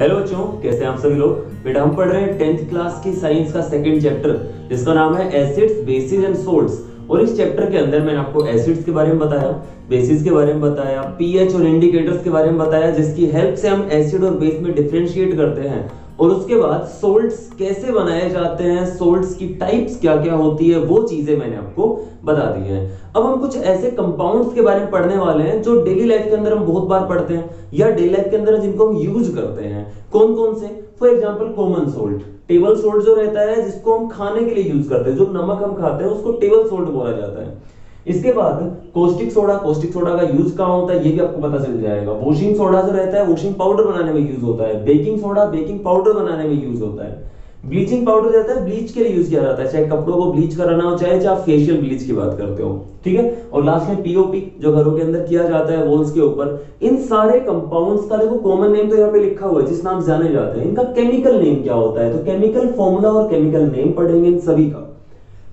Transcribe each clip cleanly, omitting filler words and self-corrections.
Hello बच्चों, कैसे हैं आप सभी लोग। बेटा हम पढ़ रहे हैं 10th क्लास की साइंस का सेकंड चैप्टर जिसका नाम है एसिड्स, बेसिस एंड सोल्ट्स। और इस चैप्टर के अंदर मैंने आपको एसिड्स के बारे में बताया, बेसिस के बारे में बताया, पीएच और इंडिकेटर्स के बारे में बताया जिसकी हेल्प से हम एसिड और बेस में डिफरेंशिएट करते हैं। और उसके बाद सोल्ट्स कैसे बनाए जाते हैं, सोल्ट्स की टाइप्स क्या क्या होती है, वो चीजें मैंने आपको बता दी हैं। अब हम कुछ ऐसे कंपाउंड्स के बारे में पढ़ने वाले हैं जो डेली लाइफ के अंदर हम बहुत बार पढ़ते हैं या डेली लाइफ के अंदर जिनको हम यूज करते हैं। कौन कौन से? For example common salt, table salt जो रहता है जिसको हम खाने के लिए यूज करते हैं, जो नमक हम खाते हैं उसको टेबल सोल्ट बोला जाता है। इसके बाद कॉस्टिक सोडा का यूज कहां होता है ये भी आपको पता चल जाएगा। वॉशिंग सोडा जो रहता है वॉशिंग पाउडर बनाने में यूज होता है। बेकिंग सोडा बेकिंग पाउडर बनाने में यूज होता है। ब्लीचिंग पाउडर रहता है ब्लीच के लिए यूज किया जाता है, चाहे कपड़ों को ब्लीच कराना हो, चाहे आप फेशियल ब्लीच की बात करते हो, ठीक है। और लास्ट में पीओपी जो घरों के अंदर किया जाता है वॉल्स के ऊपर। इन सारे कंपाउंड्स का देखो कॉमन नेम तो यहाँ पे लिखा हुआ है जिस नाम से जाने जाते हैं। इनका केमिकल नेम क्या होता है, तो केमिकल फॉर्मूला और केमिकल नेम पढ़ेंगे इन सभी का।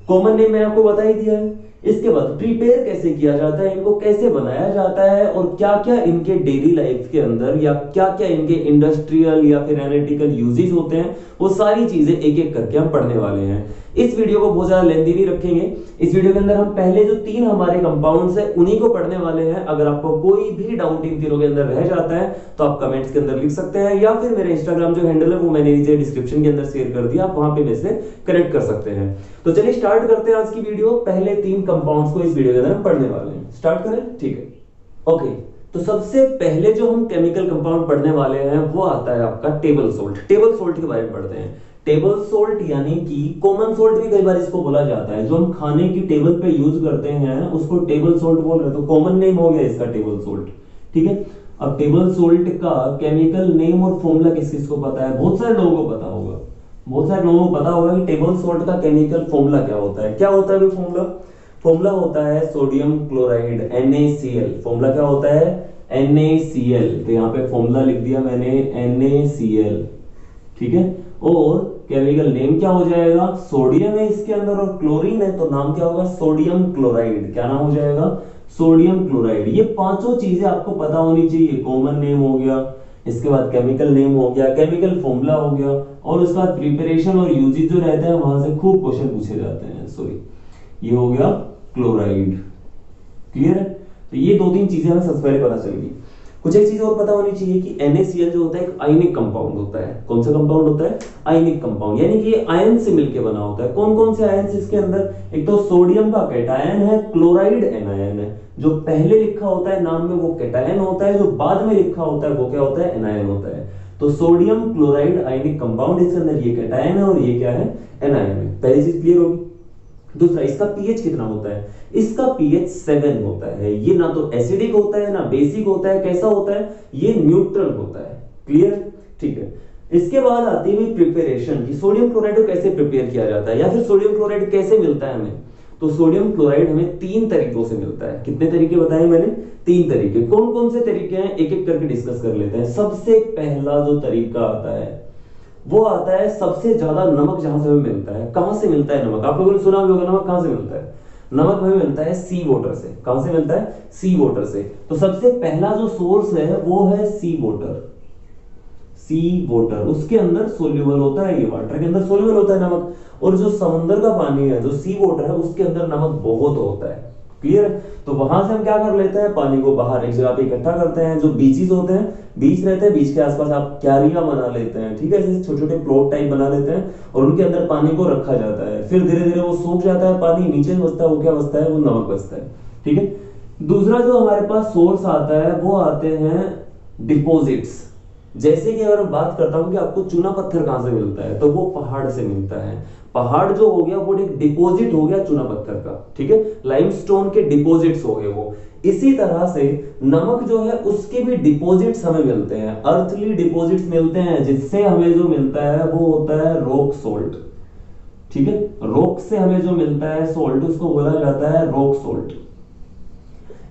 कॉमन नेम मैंने आपको बता ही दिया है। इसके बाद प्रिपेयर कैसे किया जाता है, इनको कैसे बनाया जाता है और क्या क्या इनके डेली लाइफ के अंदर या क्या क्या इनके इंडस्ट्रियल या फिर एनालिटिकल यूजेस होते हैं, वो सारी चीजें एक एक करके हम पढ़ने वाले हैं। इस वीडियो को बहुत ज्यादा लेंथी नहीं रखेंगे। इस वीडियो के अंदर हम पहले जो 3 हमारे कंपाउंड्स है उन्हीं को पढ़ने वाले हैं। अगर आपको कोई भी डाउट इन तीनों के अंदर रह जाता है तो आप कमेंट्स के अंदर लिख सकते हैं या फिर मेरे इंस्टाग्राम जो हैंडल है वो मैंने नीचे डिस्क्रिप्शन के अंदर शेयर कर दिया, आप वहां पे मेरे से कनेक्ट कर सकते हैं। तो चलिए स्टार्ट करते हैं आज की वीडियो। पहले 3 कंपाउंड्स को इस वीडियो के अंदर हम पढ़ने वाले हैं। स्टार्ट करें, ठीक है। ओके, तो सबसे पहले जो हम केमिकल कंपाउंड पढ़ने वाले हैं वो आता है आपका टेबल सोल्ट। टेबल सोल्ट के बारे में पढ़ते हैं। टेबल सोल्ट यानी कि कॉमन सोल्ट भी कई बार इसको बोला जाता है, जो हम खाने की टेबल पे यूज करते हैं उसको टेबल सोल्ट बोल रहे हैं। तो कॉमन नेम हो गया इसका टेबल सोल्ट, ठीक है। अब टेबल सोल्ट का केमिकल नेम और फॉर्मूला किस किस को पता है? बहुत सारे लोगों को पता होगा। बहुत सारे लोगों को पता होगा कि टेबल सोल्ट का केमिकल फॉर्मूला क्या होता है। क्या होता है वो फॉर्मूला? फॉर्मूला होता है सोडियम क्लोराइड NaCl। फॉर्मूला क्या होता है? NaCl। तो यहाँ पे फॉर्मूला लिख दिया मैंने NaCl, ठीक है। और केमिकल नेम क्या हो जाएगा? सोडियम है इसके अंदर और क्लोरीन है तो नाम क्या होगा? Sodium chloride. क्या नाम हो जाएगा? Sodium chloride. ये पांचों चीजें आपको पता होनी चाहिए। कॉमन नेम हो गया, इसके बाद केमिकल नेम हो गया, केमिकल फॉर्मूला हो गया और उसके बाद प्रिपरेशन और यूजेज जो रहते हैं वहां से खूब क्वेश्चन पूछे जाते हैं। सॉरी, ये हो गया क्लोराइड। क्लियर है? तो ये 2-3 चीजें हमें सबसे पहले पता चलेगी। कुछ एक चीज और पता होनी चाहिए कि NaCl जो होता है एक आयनिक कंपाउंड होता है। कौन सा कंपाउंड होता है? आयनिक कंपाउंड, यानी कि ये आयन से मिलकर बना होता है। कौन कौन से आयन इसके अंदर? एक तो सोडियम का कैटायन है, क्लोराइड एनायन है। जो पहले लिखा होता है नाम में वो कैटायन होता है, जो बाद में लिखा होता है वो क्या होता है? एनायन होता है। तो सोडियम क्लोराइड आयनिक कंपाउंड, इसके अंदर ये कैटायन है और ये क्या है? एनायन है। पहली चीज क्लियर होगी। दूसरा, इसका पीएच कितना होता है? इसका पीएच 7 होता है। ये ना तो एसिडिक होता है ना बेसिक होता है। कैसा होता है? ये न्यूट्रल होता है। क्लियर? ठीक है। इसके बाद आती है प्रिपरेशन की सोडियम क्लोराइड को कैसे प्रिपेयर किया जाता है या फिर सोडियम क्लोराइड कैसे मिलता है हमें। तो सोडियम क्लोराइड हमें 3 तरीकों से मिलता है। कितने तरीके बताए मैंने? 3 तरीके। कौन कौन से तरीके हैं एक एक करके डिस्कस कर लेते हैं। सबसे पहला जो तरीका आता है वो आता है सबसे ज्यादा नमक जहां से हमें मिलता है। कहां से मिलता है नमक? आप लोगों ने सुना होगा नमक कहां से मिलता है? नमक हमें मिलता है सी वाटर से। कहां से मिलता है? सी वाटर से। तो सबसे पहला जो सोर्स है वो है सी वाटर। सी वाटर, उसके अंदर सोल्यूबल होता है, ये वाटर के अंदर सोल्यूबल होता है नमक। और जो समुद्र का पानी है, जो सी वाटर है, उसके अंदर नमक बहुत होता है। क्लियर है? तो वहां से हम क्या कर लेते हैं? पानी को बाहर एक जगह पे इकट्ठा करते हैं। जो बीचेस होते हैं, बीच रहते हैं, बीच के आसपास आप क्यारियां बना लेते हैं, ठीक है। जैसे छोटे छोटे प्लॉट टाइप बना लेते हैं और उनके अंदर पानी को रखा जाता है। फिर धीरे धीरे वो सूख जाता है, पानी नीचे बचता है, वो क्या बचता है? वो नमक बचता है, ठीक है। दूसरा जो हमारे पास सोर्स आता है वो आते हैं डिपोजिट्स। जैसे कि अगर मैं बात करता हूं कि आपको चूना पत्थर कहां से मिलता है, तो वो पहाड़ से मिलता है। पहाड़ जो हो गया वो एक डिपॉजिट हो गया चूना पत्थर का, ठीक है। लाइमस्टोन के डिपॉजिट्स हो गए वो। इसी तरह से नमक जो है उसके भी डिपॉजिट्स हमें मिलते हैं, अर्थली डिपॉजिट्स मिलते हैं, जिससे हमें जो मिलता है वो होता है रॉक सोल्ट, ठीक है। रॉक से हमें जो मिलता है सोल्ट उसको बोला जाता है रॉक सोल्ट।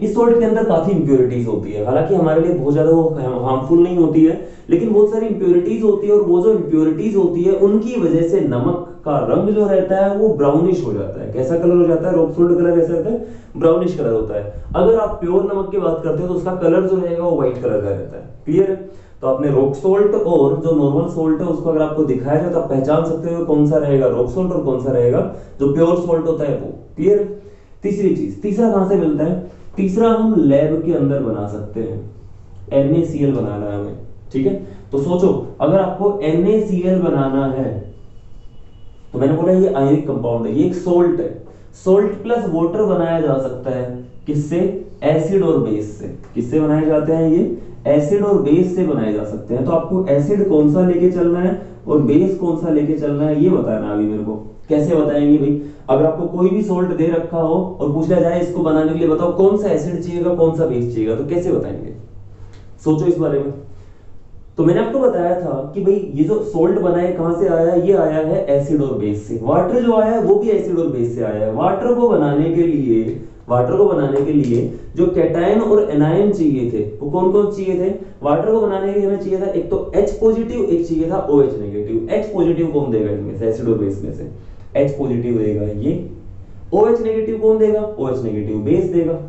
इस सोल्ट के अंदर काफी इंप्योरिटीज होती है, हालांकि हमारे लिए बहुत ज्यादा हार्मफुल नहीं होती है, लेकिन बहुत सारी इंप्योरिटीज होती है और वो जो इंप्योरिटीज होती है उनकी वजह से नमक का रंग जो रहता है वो ब्राउनिश हो जाता है। कैसा कलर हो जाता है? रॉक सोल्ट कलर कैसा रहता है? ब्राउनिश कलर होता है। अगर आप प्योर नमक की बात करते हो तो उसका कलर जो रहेगा वो व्हाइट कलर का रहता है। क्लियर है? तो आपने रॉक सोल्ट और जो नॉर्मल सोल्ट है उसको अगर आपको दिखाया जाए तो आप पहचान सकते हो कौन सा रहेगा रॉक सोल्ट और कौन सा रहेगा जो प्योर सोल्ट होता है वो। क्लियर। तीसरी चीज, तीसरा कहां से मिलता है? तीसरा हम लैब के अंदर बना सकते हैं, NaCl बनाना है हमें। ठीक है, तो सोचो अगर आपको NaCl बनाना है तो मैंने बोला ये आयनिक कंपाउंड है, ये एक सोल्ट है। सोल्ट प्लस वाटर बनाया जा सकता है किससे? एसिड और बेस से। किससे बनाए जाते हैं ये? एसिड और बेस से बनाए जा सकते हैं। तो आपको एसिड कौन सा लेके चलना है और बेस कौन सा लेके चलना है ये बताना अभी मेरे को। कैसे बताएंगे भाई? अगर आपको कोई भी सोल्ट दे रखा हो और पूछा जाए इसको बनाने के लिए बताओ कौन सा एसिड चाहिएगा कौन सा बेस चाहिएगा, तो कैसे बताएंगे? सोचो इस बारे में। तो मैंने आपको बताया था कि भाई ये जो सोल्ट बना है कहां से आया है? ये आया है एसिड और बेस से। वाटर जो आया है वो भी एसिड और बेस से आया है। वाटर को बनाने के लिए जो कैटायन और एनायन चाहिए थे वो कौन कौन चाहिए थे? वाटर को बनाने के लिए हमें चाहिए था एक तो H पॉजिटिव, एक चाहिए था OH नेगेटिव। H पॉजिटिव कौन देगा इनमें से? एसिड और बेस में से H पॉजिटिव देगा ये। OH नेगेटिव कौन देगा? OH नेगेटिव बेस देगा।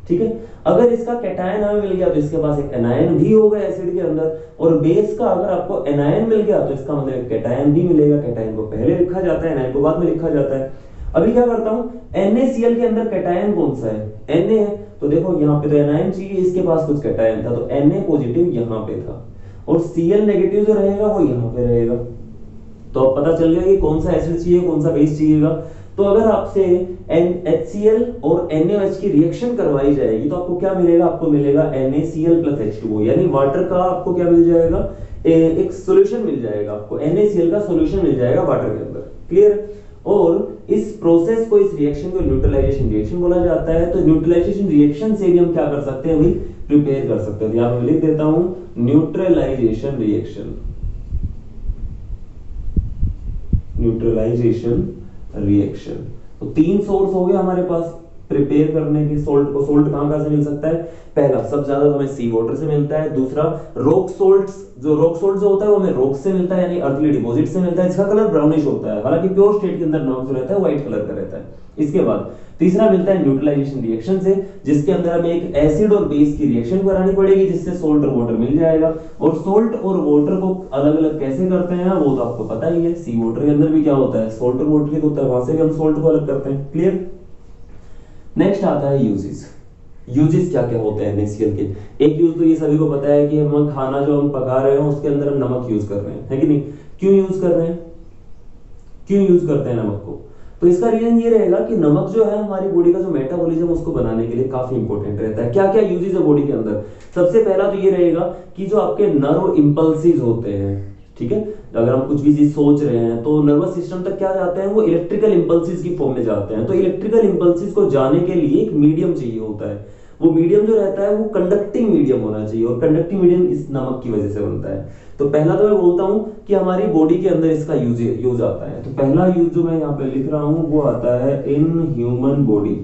ठीक है, अगर इसका कैटायन हमें मिल गया तो इसके पास एक एनायन भी होगा एसिड के अंदर, और बेस का अगर आपको एनायन मिल गया तो इसका मतलब कैटायन भी मिलेगा। कैटायन को पहले लिखा जाता है, एनायन को बाद में लिखा जाता है। अभी क्या करता हूं, NaCl के अंदर कैटायन कौन सा है? Na है, तो देखो यहाँ पे तो एनायन चाहिए, इसके पास कुछ कैटायन था तो Na पॉजिटिव यहाँ पे था और Cl नेगेटिव जो रहेगा वो यहाँ पे रहेगा। तो अब पता चल गया कि कौन सा एसिड चाहिए कौन सा बेस चाहिएगा। तो अगर आपसे HCl और NaOH की रिएक्शन करवाई जाएगी तो आपको क्या मिलेगा? आपको मिलेगा NaCl प्लस H2O, यानी वाटर का आपको क्या मिल जाएगा? एक सॉल्यूशन मिल जाएगा आपको, NaCl का सॉल्यूशन मिल जाएगा वाटर के अंदर। क्लियर। और इस प्रोसेस को, इस रिएक्शन को न्यूट्रलाइजेशन रिएक्शन बोला जाता है। तो न्यूट्रलाइजेशन रिएक्शन से भी हम क्या कर सकते हैं भाई? प्रिपेयर कर सकते हैं। यहां मैं लिख देता हूं न्यूट्रलाइजेशन रिएक्शन। Neutralisation reaction. तो तीन सोर्स हो गए हमारे पास प्रिपेयर करने के सोल्ट को। सोल्ट कहां से मिल सकता है? पहला सब ज्यादा तो हमें सी वाटर से मिलता है। दूसरा रॉक सोल्ट जो होता है वो हमें रॉक से मिलता है, यानी अर्थली डिपॉजिट से मिलता है। इसका कलर ब्राउनिश होता है, हालांकि प्योर स्टेट के अंदर नाम जो रहता है व्हाइट कलर का रहता है। इसके बाद तीसरा मिलता है न्यूट्रलाइजेशन रिएक्शन से, जिसके अंदर हमें एक एसिड और बेस की रिएक्शन करानी पड़ेगी जिससे सोल्ट और वाटर मिल जाएगा। और सोल्ट और वाटर को अलग अलग कैसे करते हैं वो तो आपको पता ही है। सी वाटर के अंदर भी क्या होता है? सोल्ट और वाटर के होता है, वहां से भी हम सोल्ट को अलग करते हैं। क्लियर। नेक्स्ट आता है यूजेस। यूजेस क्या क्या होते हैं NaCl के? एक यूज तो ये सभी को पता है कि हम खाना जो हम पका रहे हैं उसके अंदर हम नमक यूज कर रहे हैं, है कि नहीं? क्यों यूज कर रहे हैं? क्यों यूज करते हैं नमक को? तो इसका रीजन ये रहेगा कि नमक जो है हमारी बॉडी का जो मेटाबॉलिज्म उसको बनाने के लिए काफी इंपॉर्टेंट रहता है। क्या क्या यूजेस है बॉडी के अंदर? सबसे पहला तो ये रहेगा कि जो आपके नर्व इंपल्सेस होते हैं, ठीक है, अगर हम कुछ भी चीज सोच रहे हैं तो नर्वस सिस्टम तक क्या जाते हैं? वो इलेक्ट्रिकल इंपल्सेस की फॉर्म में जाते हैं। तो इलेक्ट्रिकल इंपल्सेस को जाने के लिए एक मीडियम चाहिए होता है। वो मीडियम जो रहता है वो कंडक्टिंग मीडियम होना चाहिए, और कंडक्टिंग मीडियम इस नमक की वजह से बनता है। तो पहला तो मैं बोलता हूं कि हमारी बॉडी के अंदर इसका यूज आता है। तो पहला यूज जो मैं यहाँ पे लिख रहा हूं वो आता है in human body.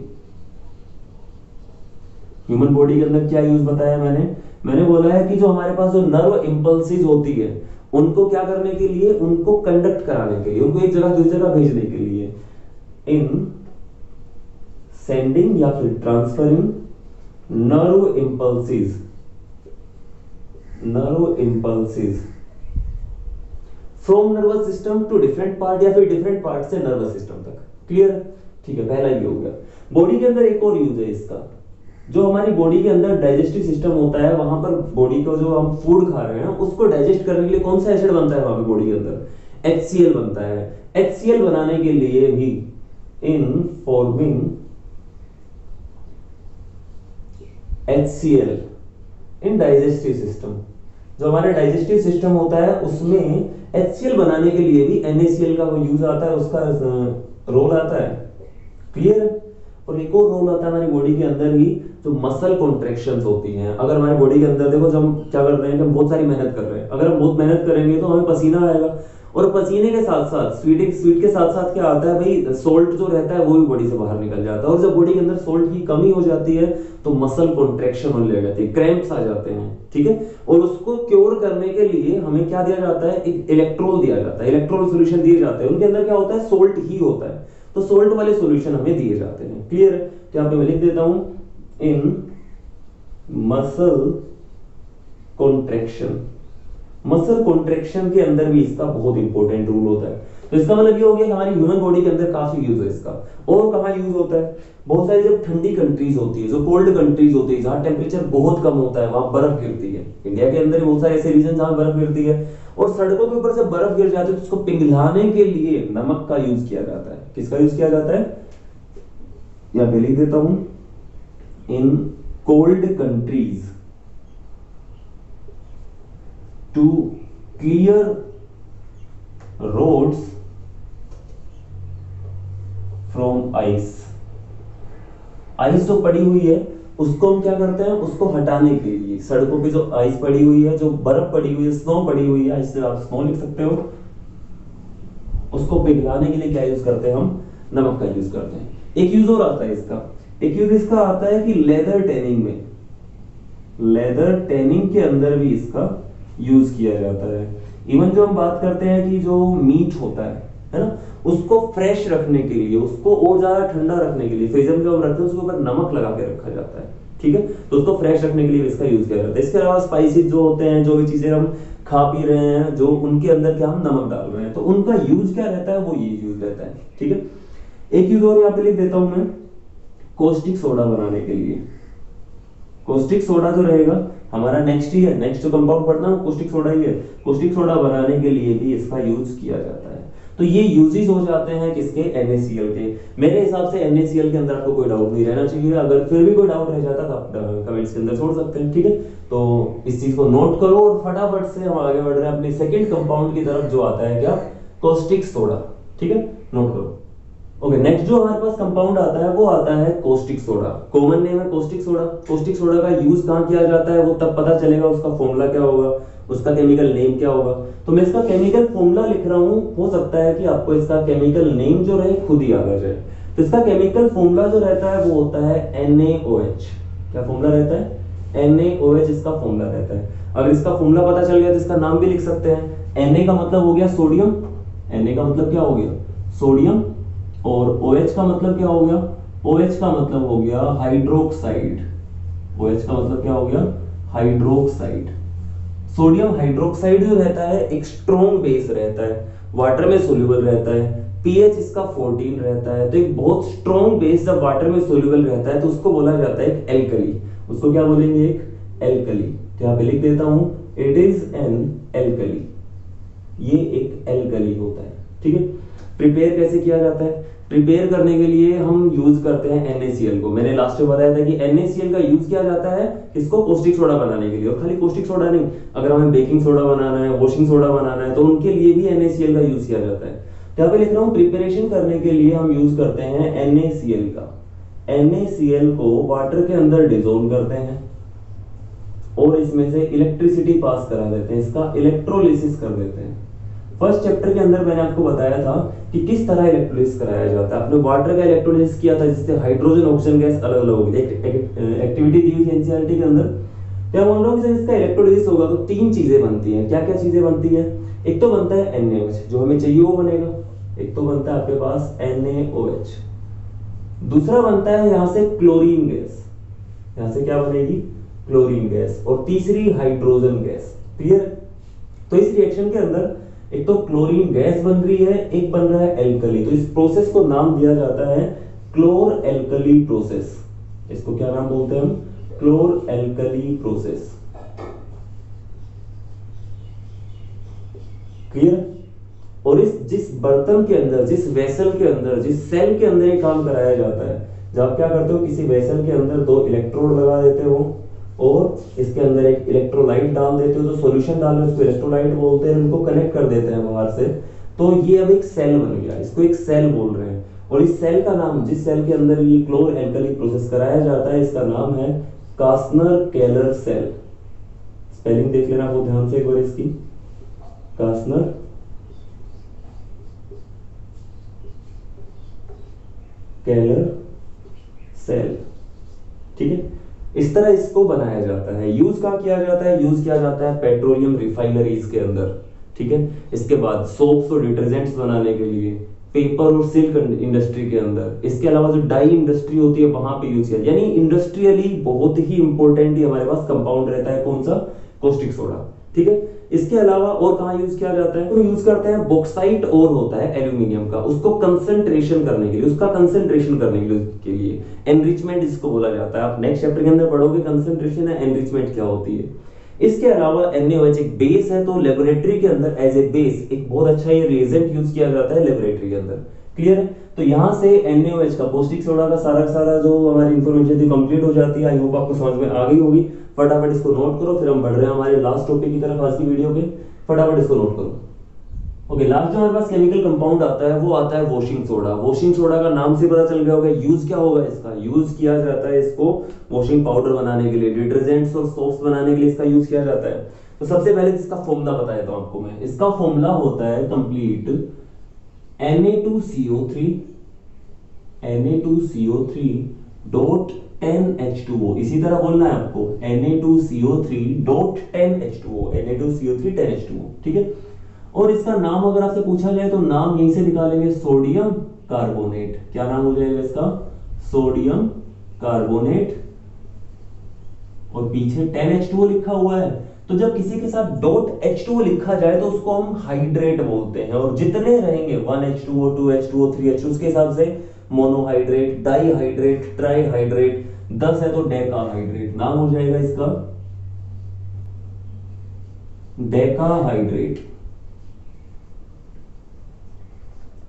Human body के अंदर क्या यूज बताया मैंने बोला है कि जो हमारे पास जो नर्व इंपल्सेस होती है उनको क्या करने के लिए? उनको कंडक्ट कराने के लिए, उनको एक जगह दूसरी जगह भेजने के लिए। इन सेंडिंग या फिर transferring nerve impulses from nervous system to different part, या फिर डिफरेंट पार्ट से नर्वस सिस्टम तक। क्लियर। ठीक है, पहला ये हो गया। बॉडी के अंदर एक और यूज है इसका। जो हमारी बॉडी के अंदर डाइजेस्टिव सिस्टम होता है, वहां पर बॉडी को जो हम फूड खा रहे हैं उसको डाइजेस्ट करने के लिए कौन सा एसिड बनता है वहां पे बॉडी के अंदर? HCl बनता है। HCl बनाने के लिए भी in forming HCl in digestive system, जो हमारा डाइजेस्टिव सिस्टम होता है उसमें HCl बनाने के लिए भी NaCl का वो यूज आता है, उसका रोल आता है। क्लियर। और एक और रोल आता है हमारी बॉडी के अंदर ही, जो मसल कॉन्ट्रैक्शंस होती हैं। अगर हमारी बॉडी के अंदर देखो, जब हम क्या कर रहे हैं कि हम बहुत सारी मेहनत कर रहे हैं, अगर हम बहुत मेहनत करेंगे तो हमें पसीना आएगा, और पसीने के साथ साथ स्वीट के साथ साथ क्या आता है भाई? सोल्ट जो रहता है वो भी बॉडी से बाहर निकल जाता है। और जब बॉडी के अंदर सोल्ट की कमी हो जाती है तो मसल कॉन्ट्रैक्शन होने लग जाती है, क्रैम्प्स आ जाते हैं। ठीक है, और उसको क्योर करने के लिए हमें क्या दिया जाता है? एक इलेक्ट्रोल दिया जाता है, इलेक्ट्रोल सॉल्यूशन दिए जाते हैं। उनके अंदर क्या होता है? सोल्ट ही होता है, तो सोल्ट वाले सॉल्यूशन हमें दिए जाते हैं। क्लियर। तो यहाँ पे मैं लिख देता हूं इन मसल कॉन्ट्रैक्शन, मसल कॉन्ट्रैक्शन के अंदर भी इसका बहुत इंपॉर्टेंट रोल होता है। तो इसका मतलब ये हो गया हमारी ह्यूमन बॉडी के अंदर काफी यूज है इसका। और कहाँ यूज होता है, बहुत सारी जब ठंडी कंट्रीज होती है, जो कोल्ड कंट्रीज होती है, जहाँ टेम्परेचर बहुत कम होता है, वहां बर्फ गिरती है। इंडिया के अंदर बहुत सारे ऐसे रीजन जहाँ बर्फ गिरती है, और सड़कों के ऊपर से बर्फ गिर जाती है तो उसको पिघलाने के लिए नमक का यूज किया जाता है। किसका यूज किया जाता है, या पे लिख देता हूं, in cold countries to clear roads from ice. Ice जो पड़ी हुई है उसको हम क्या करते हैं, उसको हटाने के लिए सड़कों पे जो आइस पड़ी हुई है, जो बर्फ पड़ी हुई है, स्नो पड़ी हुई है, इससे आप स्नो लिख सकते हो, उसको पिघलाने के लिए क्या यूज करते हैं हम, नमक का यूज करते हैं। एक यूज और आता है इसका, एक यूज इसका आता है कि लेदर टैनिंग में, लेदर टैनिंग के अंदर भी इसका यूज किया जाता है। इवन जो हम बात करते हैं कि जो मीट होता है ना, उसको फ्रेश रखने के लिए, उसको और ज्यादा ठंडा रखने के लिए फ्रीजर में जो हम रखते हैं उसके ऊपर नमक लगा के रखा जाता है, ठीक है, तो उसको फ्रेश रखने के लिए इसका यूज किया जाता है। इसके अलावा स्पाइसेस जो होते हैं, जो भी चीजें हम खा पी रहे हैं, जो उनके अंदर क्या हम नमक डाल रहे हैं, तो उनका यूज क्या रहता है, वो ये यूज रहता है, ठीक है। एक यूज और यहाँ पे लिख देता हूं मैं, कोस्टिक सोडा बनाने के लिए। कोस्टिक सोडा जो रहेगा हमारा नेक्स्ट ही है, नेक्स्ट जो कंपाउंड पढ़ना है कोस्टिक सोडा ही है। कोस्टिक सोडा बनाने के लिए भी इसका यूज किया जाता है। तो ये यूजेस हो जाते हैं किसके, NaCl के। मेरे हिसाब से NaCl के अंदर आपको कोई डाउट नहीं रहना चाहिए। अगर फिर भी कोई डाउट रह जाता तो आप कमेंट्स के अंदर छोड़ सकते हैं, ठीक है। तो इस चीज को नोट करो और फटाफट से हम आगे बढ़ रहे हैं अपने सेकंड कंपाउंड की तरफ, जो आता है क्या, कोस्टिक सोडा, ठीक है, नोट करो। ओके, नेक्स्ट जो हमारे पास कंपाउंड आता है वो आता है कोस्टिक सोडा। कॉमन नेम है कोस्टिक सोडा। कोस्टिक सोडा का यूज कहाँ किया जाता है वो तब पता चलेगा, उसका फॉर्मूला क्या होगा, उसका केमिकल नेम क्या होगा। तो मैं इसका केमिकल फॉर्मूला लिख रहा हूं, हो सकता है कि आपको इसका केमिकल नेम जो रहे खुद ही याद आ जाए। तो इसका केमिकल फॉर्मूला जो रहता है वो होता है NaOH। क्या फॉर्मूला रहता है, NaOH इसका फॉर्मूला रहता है। अगर इसका फॉर्मूला पता चल गया तो इसका नाम भी लिख सकते हैं। Na का मतलब हो गया सोडियम, Na का मतलब क्या हो गया, सोडियम, और OH का मतलब क्या हो गया, OH का मतलब हो गया हाइड्रोक्साइड। OH का मतलब क्या हो गया, हाइड्रोक्साइड। सोडियम हाइड्रोक्साइड जो रहता है एक स्ट्रॉन्ग बेस रहता है, वाटर में सोल्यूबल रहता है, pH इसका 14 रहता है। तो एक बहुत स्ट्रॉन्ग बेस जब वाटर में सोल्यूबल रहता है तो उसको बोला जाता है एक एल्कली। उसको क्या बोलेंगे, एक एल्कली। तो यहाँ पे लिख देता हूं, इट इज एन एल्कली। ये एक एल्कली होता है, ठीक है। प्रिपेयर कैसे किया जाता है, प्रिपेयर करने के लिए हम यूज करते हैं NaCl को। मैंने लास्ट में बताया था कि NaCl का यूज किया जाता है इसको कोस्टिक सोडा बनाने के लिए। और खाली कोस्टिक सोडा नहीं, अगर हमें बेकिंग सोडा बनाना है, वॉशिंग सोडा बनाना है, तो उनके लिए भी NaCl का यूज किया जाता है। यहाँ पे लिख रहा हूँ, प्रिपरेशन करने के लिए हम यूज करते हैं NaCl का। NaCl को वाटर के अंदर डिसोल्व करते हैं और इसमें से इलेक्ट्रिसिटी पास करा देते हैं, इसका इलेक्ट्रोलिसिस कर देते हैं। फर्स्ट चैप्टर के अंदर मैंने आपको बताया था कि किस तरह इलेक्ट्रोलिसिस कराया जाता है। आपने वाटर का इलेक्ट्रोलिसिस किया था जिससे हाइड्रोजन ऑक्सीजन गैस अलग अलग होगी, एक्टिविटी दी हुई थी एनसीईआरटी के अंदर। क्या बोल रहा हूँ कि इसका इलेक्ट्रोलिसिस होगा तो तीन चीजें बनती हैं। क्या क्या चीजें बनती है, एक तो बनता है NaOH, जो हमें चाहिए वो बनेगा। एक तो बनता है आपके पास NaOH, दूसरा बनता है यहां से क्लोरीन गैस। यहां से क्या बनेगी, क्लोरीन गैस, और तीसरी हाइड्रोजन गैस। क्लियर। तो इस रिएक्शन के अंदर एक तो क्लोरीन गैस बन रही है, एक बन रहा है एल्कली। तो इस प्रोसेस को नाम दिया जाता है क्लोर एल्कली प्रोसेस। इसको क्या नाम बोलते हैं हम, क्लोर एल्कली प्रोसेस। क्लियर। और इस जिस बर्तन के अंदर, जिस वेसल के अंदर, जिस सेल के अंदर ये काम कराया जाता है, जब आप क्या करते हो, किसी वेसल के अंदर दो इलेक्ट्रोड लगा देते हो और इसके अंदर एक इलेक्ट्रोलाइट डाल देते हो, जो सॉल्यूशन डाल रहे हो उसको इलेक्ट्रोलाइट बोलते हैं, उनको कनेक्ट कर देते हैं बाहर से, तो ये अब एक सेल बन गया। इसको एक सेल बोल रहे हैं। और इस सेल का नाम, जिस सेल के अंदर ये क्लोर एल्कली प्रोसेस कराया जाता है, इसका नाम है कास्नर केलर सेल। स्पेलिंग देख लेना बहुत ध्यान से एक बार इसकी, कास्नर केलर सेल, ठीक है। इस तरह इसको बनाया जाता है। यूज कहाँ किया जाता है, यूज किया जाता है पेट्रोलियम रिफाइनरीज के अंदर, ठीक है। इसके बाद सोप्स और डिटर्जेंट्स बनाने के लिए, पेपर और सिल्क इंडस्ट्री के अंदर, इसके अलावा जो डाई इंडस्ट्री होती है वहां पे यूज किया। यानी इंडस्ट्रियली बहुत ही इंपॉर्टेंट हमारे पास कंपाउंड रहता है, कौन सा, कोस्टिक सोडा, ठीक है। इसके अलावा और कहाँ यूज किया जाता है, तो यूज करते हैं बॉक्साइट और होता है एल्यूमिनियम का, उसको कंसंट्रेशन करने के लिए, उसका कंसंट्रेशन करने के लिए एनरिचमेंट इसको बोला जाता है। आप नेक्स्ट चैप्टर के अंदर पढ़ोगे कंसंट्रेशन है एनरिचमेंट क्या होती है। इसके अलावा NaOH एक बेस है, तो लेबोरेटरी के अंदर एज ए बेस एक बहुत अच्छा ये रिएजेंट यूज किया जाता है लेबोरेटरी के अंदर। क्लियर है? तो यहां से NaOH का पॉस्टिक सोडा का सारा जो हमारी इंफॉर्मेशन थी कंप्लीट हो जाती है। आई होप आपको समझ में आ गई होगी। फटाफट इसको नोट करो, फिर हम बढ़ रहे हैं हमारे लास्ट टॉपिक की तरफ आज की वीडियो के। फटाफट इसको नोट करो। ओके, लास्ट जो हमारे पास केमिकल कंपाउंड आता है वो आता है वॉशिंग सोडा। वॉशिंग सोडा का नाम से पता चल गया होगा यूज क्या होगा इसका। यूज किया जाता है इसको वॉशिंग पाउडर बनाने के लिए, डिटर्जेंट्स और सोप्स बनाने के लिए इसका यूज किया जाता है। तो सबसे पहले इसका फॉर्मूला बता देता हूं आपको मैं। इसका फॉर्मूला होता है कंप्लीट Na2CO3 डॉट 10H2O। इसी तरह बोलना है आपको Na2CO3 dot 10H2O, Na2CO3 10H2O। ठीक है, और इसका नाम अगर आपसे पूछा जाए तो नाम यहीं से निकालेंगे, सोडियम कार्बोनेट। क्या नाम हो जाएगा इसका? सोडियम कार्बोनेट, और पीछे 10H2O लिखा हुआ है। तो जब किसी के साथ डॉट H2O लिखा जाए तो उसको हम हाइड्रेट बोलते हैं, और जितने रहेंगे 1H2O 2H2O 3H2O उसके हिसाब से मोनोहाइड्रेट, डाईहाइड्रेट, ट्राईहाइड्रेट, 10 है तो डेकाहाइड्रेट। नाम हो जाएगा इसका डेकाहाइड्रेट।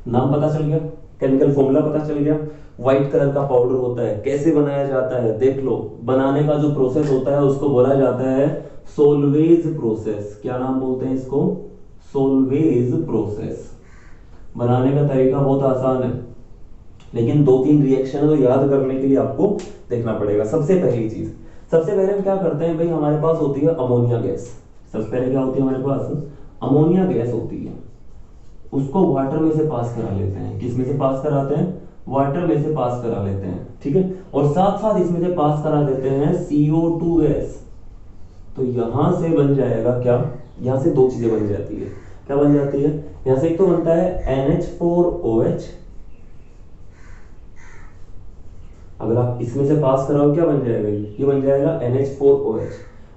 नाम पता चल गया, केमिकल फॉर्मूला पता चल गया। व्हाइट कलर का पाउडर होता है, कैसे बनाया जाता है देख लो। बनाने का जो प्रोसेस होता है उसको बोला जाता है सोल्वेज प्रोसेस। क्या नाम बोलते हैं इसको? सोल्वेज प्रोसेस। बनाने का तरीका बहुत आसान है, लेकिन 2-3 रिएक्शन तो याद करने के लिए आपको देखना पड़ेगा। सबसे पहली चीज, सबसे पहले हम क्या करते हैं भाई, हमारे पास होती है अमोनिया गैस। सबसे पहले क्या होती है हमारे पास? अमोनिया गैस होती है। उसको वाटर में से पास करा लेते हैं। किस में से पास कराते हैं? वाटर में से पास करा लेते हैं। ठीक है, और साथ साथ इसमें से पास करा देते हैं CO2 गैस। तो यहां से बन जाएगा क्या? यहां से 2 चीजें बन जाती है। क्या बन जाती है? यहां से एक तो बनता है NH4OH। अगर आप इसमें से पास कराओ क्या बन जाएगा? ये बन जाएगा NH4OH,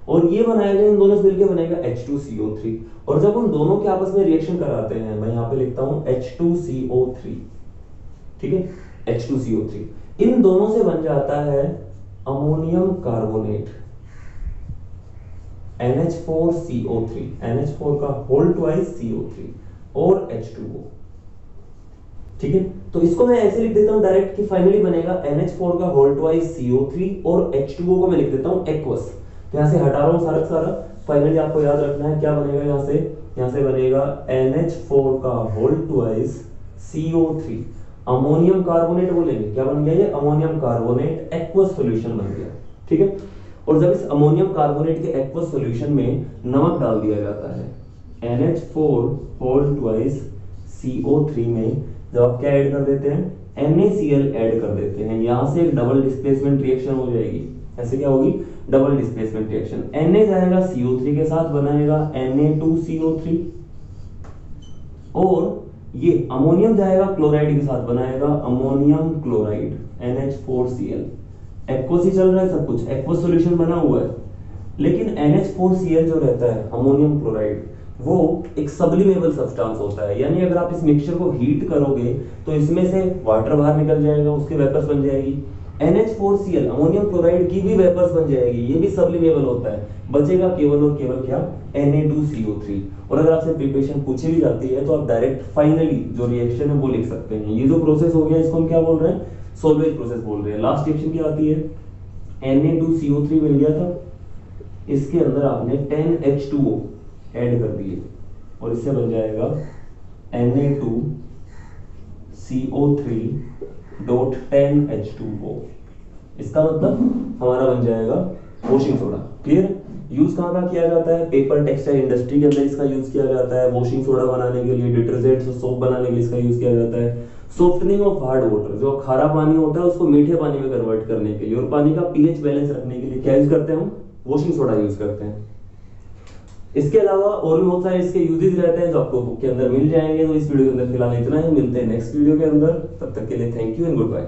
और ये बनाएगा, इन दोनों से मिलकर बनेगा H2CO3। और जब उन दोनों के आपस में रिएक्शन कराते हैं, मैं यहां पे लिखता हूं H2CO3। ठीक है, H2CO3, इन दोनों से बन जाता है अमोनियम कार्बोनेट, NH4CO3, NH4 का होल ट्वाइस CO3 और H2O। ठीक है, तो इसको मैं ऐसे लिख देता हूं डायरेक्ट कि फाइनली बनेगा NH4 का होल ट्वाइस CO3 और H2O को मैं लिख देता हूं एक्वस। यहां से हटा रहा हूं सारा। फाइनली आपको याद रखना है क्या बनेगा यहां से बनेगा NH4 का whole twice CO3। Ammonium carbonate बोलेंगे, क्या बन गया ये? अमोनियम कार्बोनेट एक्वस सॉल्यूशन बन गया। ठीक है, और जब इस अमोनियम कार्बोनेट के एक्वस सॉल्यूशन में नमक डाल दिया जाता है, NH4 होल ट्वाइस CO3 में जब आप क्या ऐड कर देते हैं? NaCl ऐड कर देते हैं। यहां से एक डबल डिस्प्लेसमेंट रिएक्शन हो जाएगी। ऐसे क्या होगी? Double displacement reaction. Na जाएगा CO3 के साथ, बनाएगा Na2CO3, और ये अमोनियम जाएगा क्लोराइड के साथ, बनाएगा अमोनियम क्लोराइड NH4Cl। एक्वस ही चल रहा है सब कुछ, एक्वस सॉल्यूशन बना हुआ है। लेकिन NH4Cl जो रहता है अमोनियम क्लोराइड, वो एक सब्लिमेबल सब्सटेंस होता है। यानी अगर आप इस मिक्सचर को हीट करोगे तो इसमें से वाटर बाहर निकल जाएगा, उसके वेपर्स बन जाएगी। NH4Cl अमोनियम क्लोराइड की भी वेपर्स बन जाएगी, ये भी सब्लिमेबल होता है। बचेगा केवल और केवल क्या? Na2CO3। और अगर आपसे प्रिपरेशन पूछी भी जाती है तो आप डायरेक्ट फाइनली जो रिएक्शन है वो लिख सकते हैं। ये जो प्रोसेस हो गया इसको हम क्या बोल रहे हैं? सोल्वेज प्रोसेस बोल रहे हैं। लास्ट रिएक्शन क्या आती है? Na2CO3 मिल गया था, इसके अंदर आपने 10H2O ऐड कर दिए, और इससे बन जाएगा Na2CO3 डॉट 10H2O। इसका मतलब हमारा बन जाएगा वॉशिंग सोडा। क्लियर? यूज कहां का किया जाता है? पेपर टेक्सटाइल इंडस्ट्री के अंदर इसका यूज किया जाता है। वॉशिंग सोडा बनाने के लिए, डिटर्जेंट्स और सोप बनाने के लिए इसका यूज किया जाता है। सॉफ्टनिंग ऑफ हार्ड वाटर, जो खारा पानी होता है उसको मीठे पानी में कन्वर्ट करने के लिए, और पानी का पीएच बैलेंस रखने के लिए क्या यूज करते हैं हम? वॉशिंग सोडा यूज करते हैं। इसके अलावा और भी बहुत सारे इसके यूजेस रहते हैं जो आपको बुक के अंदर मिल जाएंगे। तो इस वीडियो के अंदर फिलहाल इतना ही, मिलते हैं नेक्स्ट वीडियो के अंदर। तब तक के लिए thank you and good bye.